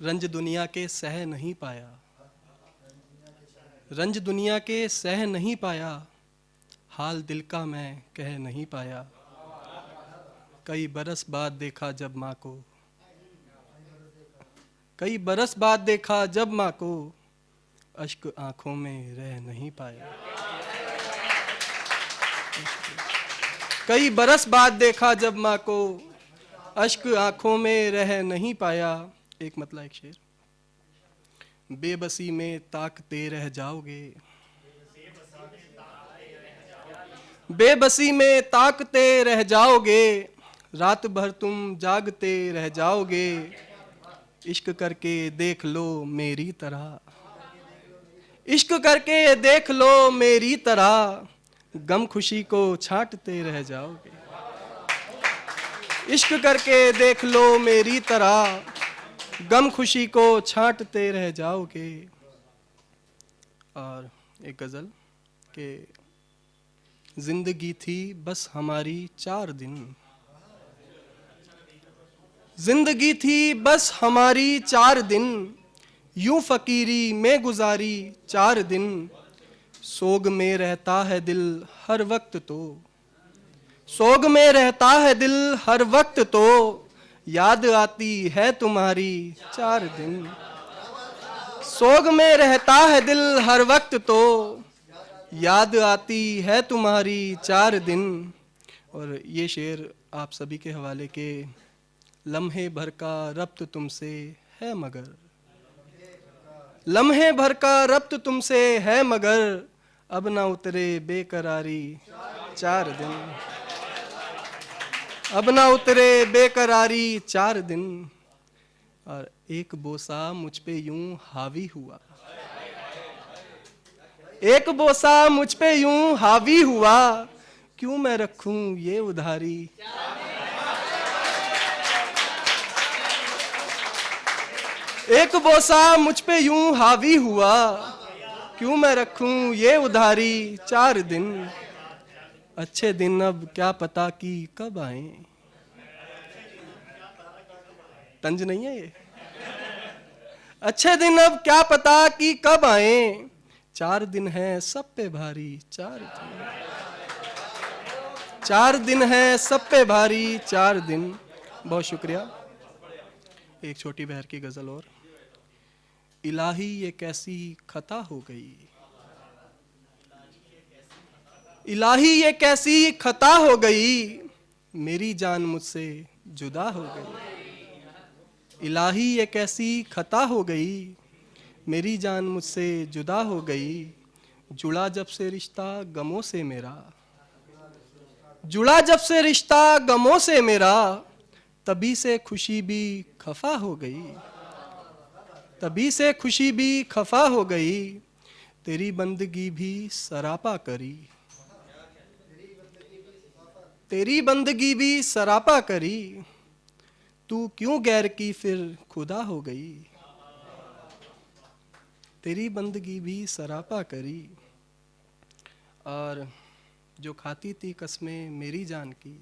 रंज दुनिया के सह नहीं पाया, रंज दुनिया के सह नहीं पाया, हाल दिल का मैं कह नहीं पाया। कई बरस बाद देखा जब माँ को, कई बरस बाद देखा जब माँ को, अश्क आंखों में रह नहीं पाया। कई बरस बाद देखा जब माँ को, अश्क आंखों में रह नहीं पाया। एक मतला एक शेर। बेबसी में ताकते रह जाओगे, बेबसी में ताकते रह जाओगे, रात भर तुम जागते रह जाओगे। इश्क करके देख लो मेरी तरह, इश्क करके देख लो मेरी तरह, गम खुशी को छांटते रह जाओगे। इश्क करके देख लो मेरी तरह, गम खुशी को छांटते रह जाओगे। और एक गज़ल के जिंदगी थी बस हमारी 4 दिन, जिंदगी थी बस हमारी 4 दिन, यूं फकीरी में गुजारी 4 दिन। सोग में रहता है दिल हर वक्त तो, सोग में रहता है दिल हर वक्त तो, याद आती है तुम्हारी 4 दिन। सोग में रहता है दिल हर वक्त तो, याद आती है तुम्हारी 4 दिन। और ये शेर आप सभी के हवाले के। लम्हे भर का रब्त तुमसे है मगर, लम्हे भर का रब्त तुमसे है मगर, अब ना उतरे बेकरारी 4 दिन, अब ना उतरे बेकरारी 4 दिन। और एक बोसा मुझ पे यूं हावी हुआ, एक बोसा मुझ पे यूं हावी हुआ, क्यों मैं रखूं ये उधारी। एक बोसा मुझ पे यूं हावी हुआ, क्यों मैं रखूं ये उधारी 4 दिन। अच्छे दिन अब क्या पता कि कब आए, तंज नहीं है ये। अच्छे दिन अब क्या पता कि कब आए, 4 दिन है सब पे भारी 4 दिन, 4 दिन है सब पे भारी 4 दिन। बहुत शुक्रिया। एक छोटी बहर की गजल और। इलाही ये कैसी खता हो गई, इलाही ये कैसी खता हो गई, मेरी जान मुझसे जुदा हो गई। इलाही ये कैसी खता हो गई, मेरी जान मुझसे जुदा हो गई। जुड़ा जब से रिश्ता गमों से मेरा, जुड़ा जब से रिश्ता गमों से मेरा, तभी से खुशी भी खफा हो गई, तभी से खुशी भी खफा हो गई। तेरी बंदगी भी सरापा करी, तेरी बंदगी भी सरापा करी, तू क्यों गैर की फिर खुदा हो गई। तेरी बंदगी भी सरापा करी। और जो खाती थी कसमें मेरी जान की,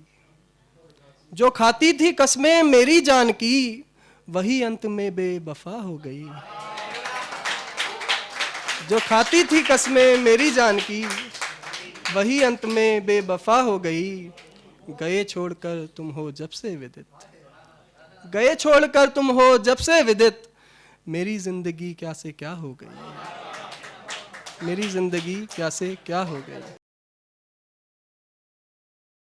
जो खाती थी कसमें मेरी जान की, वही अंत में बेवफा हो गई। जो खाती थी कसमें मेरी जान की, वही अंत में बेवफा हो गई। गए छोड़कर तुम हो जब से विदित, गए छोड़कर तुम हो जब से विदित, मेरी जिंदगी क्या से क्या हो गई, मेरी जिंदगी क्या से क्या हो गई।